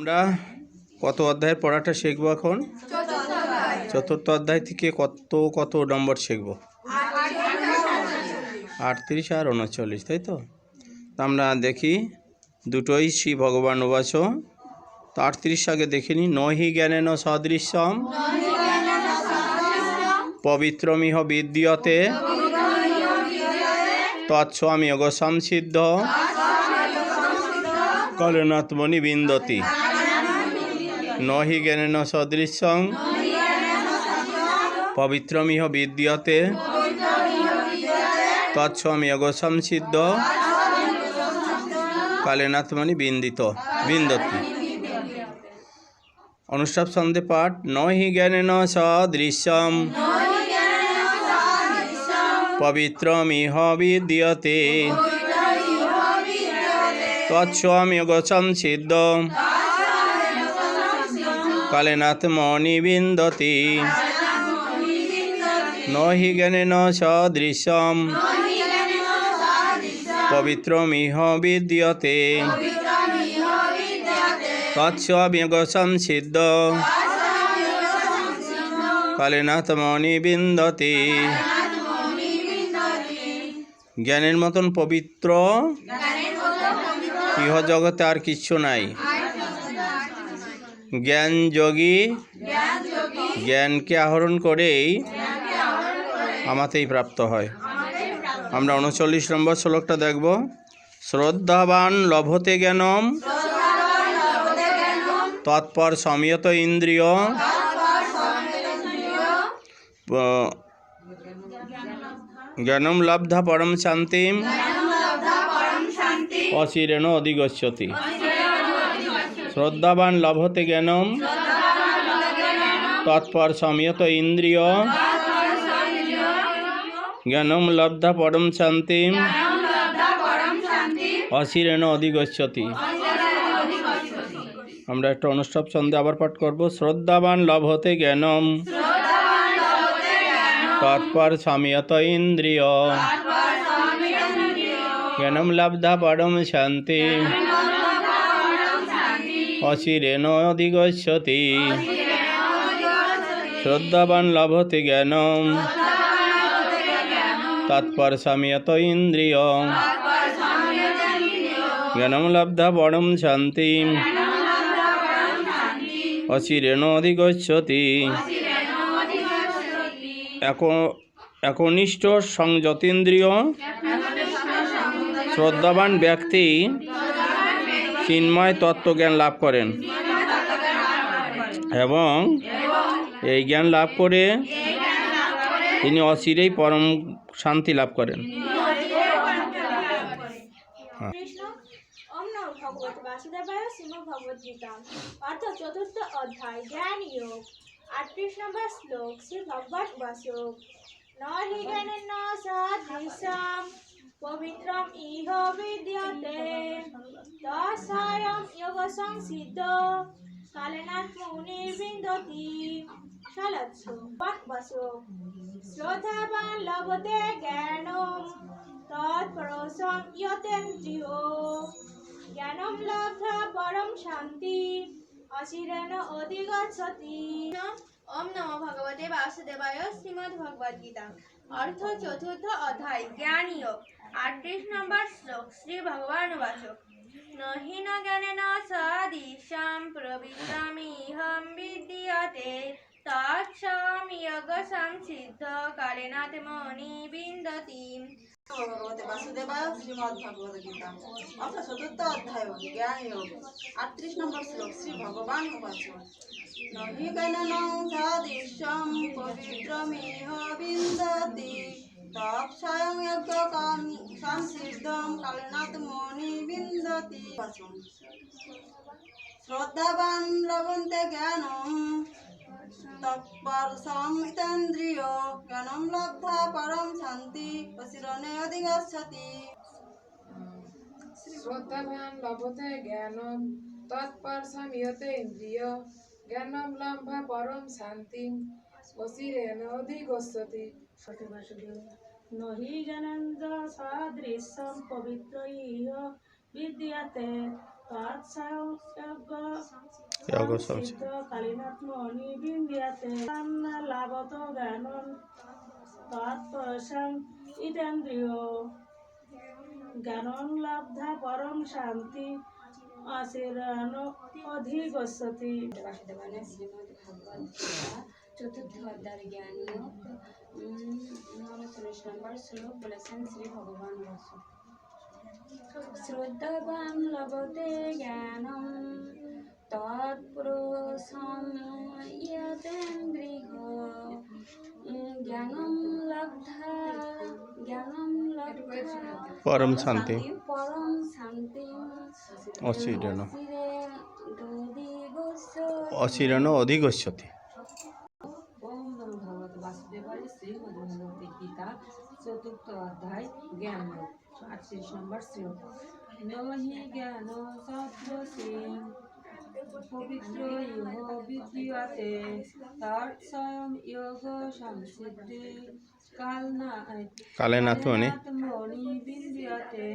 আমরা কত অধ্যায়ের পড়াটা শিখবো এখন? চতুর্থ অধ্যায় থেকে কত নম্বর শিখবো? 38 আর 39, তাই তো? আমরা দেখি দুটোই শ্রী ভগবান উবাচ। তো 38 আগে দেখিনি। নহি জ্ঞানেন সদৃশ্যম পবিত্রমিহ বিদ্যতে তৎস্বামী যোগ সংসিদ্ধ কলেনাত্মনি বিন্দতি। নহি জ্ঞানেন সদৃশ্যং পবিত্রমিহ বিদ্যতে তৎস্বামী যোগ সংসিদ্ধ কালেনাত্মনি বিন্দতি। অনুষ্টাপ ছন্দে পাঠ। নহি জ্ঞানেন সদৃশ্যম পবিত্রমিহ বিদ্যতে তৎস্বামী যোগ সংসিদ্ধ কালেনাত্মনি বিন্দতি। নহি জ্ঞানেন সদৃশ্যম পবিত্রমিহ বিদ্যতে তৎস্বামী যোগ সংসিদ্ধ কালেনাত্মনি বিন্দতি। জ্ঞানের মতন পবিত্র ইহ জগতে আর কিচ্ছু নাই। জ্ঞান যোগী জ্ঞানকে আহরণ করেই আমাতেই প্রাপ্ত হয়। আমরা 39 নম্বর শ্লোকটা দেখব। শ্রদ্ধাবান লভতে জ্ঞানম তৎপর সংযত ইন্দ্রিয় জ্ঞানম লব্ধা পরম শান্তিম অচিরেণ অধিগচ্ছতি। শ্রদ্ধাবান লভতে জ্ঞানম তৎপর সংযত ইন্দ্রিয় জ্ঞানম লব্ধা পরম শান্তিম অচিরেণ অধিগচ্ছতি। আমরা একটা অনুষ্টাপ ছন্দে আবার পাঠ করব। শ্রদ্ধাবান লভতে জ্ঞানম তৎপর সংযত ইন্দ্রিয় জ্ঞানম লব্ধা পরম শান্তি অচিরেণ অধিগচ্ছতি। শ্রদ্ধাবান লভতে জ্ঞানম তৎপর সংযত ইন্দ্রিয় জ্ঞানম লব্ধা পরম শান্তি অচিরেণ অধিগচ্ছতি। একনিষ্ঠ সংযতেন্দ্রিয় শ্রদ্ধাবান ব্যক্তি চিন্ময় তত্ত্বজ্ঞান লাভ করেন এবং এই জ্ঞান লাভ করে তিনি অচিরেই পরম শান্তি লাভ করেন। ভগবত বাসুদেবায় শ্রীমদ্ ভগবদ গীতা অর্থ চতুর্থ অধ্যায় জ্ঞান যোগ 38 নম্বর শ্লোক। শ্রী ভগবান উবাচ। নহি জ্ঞানেন সদৃশ্যম পবিত্রম ইহ বিদ্যতে তৎস্বামী যোগ সংসিদ্ধ কালেনাত্মনি বিন্দতি। শালচ্ছ উবাচ। শ্রদ্ধাবান লভতে জ্ঞানম তৎপর সংযতেন্দ্রিয় জ্ঞানম লব্ধা পরম শান্তি অচিরেণ অধিগচ্ছতি। ওম নমো ভগবতে বাসুদেবায় শ্রীমদ্ ভগবদ গীতা অর্থ চতুর্থ অধ্যায় জ্ঞান যোগ 38 নম্বর শ্লোক। শ্রী ভগবান উবাচ। নহি ন জ্ঞানেন সদৃশ্যম পবিত্রমিহং বিদ্যতে তৎস্বামী যোগ সংসিদ্ধ কালেনাত্মনি বিন্দতি। ভগবতে বাসুদেবায় শ্রীমদ্ ভগবদ গীতা অর্থ চতুর্থ অধ্যায় জ্ঞান যোগ 38 নম্বর শ্লোক। শ্রী ভগবান উবাচ। নহি জ্ঞানেন সদৃশ্যম পবিত্রমিহ বিন্দতি তৎস্বামী যোগ সংসিদ্ধ কালেনাত্মনি বিন্দতি। শ্রদ্ধাবান লভন্তে জ্ঞানম তৎপর সংযতেন্দ্রিয় জ্ঞানম লব্ধা পরম শান্তি অচিরেণ অধিগচ্ছতি। শ্রদ্ধাবান লভতে জ্ঞানম তৎপর সংযতে ইন্দ্রিয় জ্ঞানম লব্ধা পরম শান্তি অচিরেণ অধিগচ্ছতি। নহি জ্ঞানেন সদৃশ্যম পবিত্র ইহ বিদ্যতে তৎস্বামী যোগ যোগ সংসিদ্ধ সিদ্ধ কালীনাথমণি বিন্দিয়াতে লাভত জ্ঞানম তৎপরশং ইতেন্দ্রিয় জ্ঞানং লব্ধা পরম শান্তি আশিরান অধিগচ্ছতি। বাসুদেবানে শ্রীমদ্ ভাগবত গীতা চতুর্থ অধ্যায় জ্ঞান যোগ 39 নম্বর শ্লোক বলেছেন শ্রী ভগবান বসু। শ্রদ্ধাবান লভতে জ্ঞানম তৎপুরুষম ইয়তেন্দ্রিয় জ্ঞানম লব্ধা পরম শান্তি পরম শান্তি অচিরেণ দধিগচ্ছতি। অচিরেণ অধিগচ্ছতি। ওম নমো ভগবতে বাসুদেবায় শ্রীমদ্ ভগবতে গীতা চতুর্থ অধ্যায় জ্ঞান যোগ 38 নম্বর শ্লোক। নহি জ্ঞান সত্ত্বসি পবিত্র ইহ বিদ্যতে তৎস্বয়ং যোগ সংসিদ্ধি কালেনাথমণি বিদ্যতে।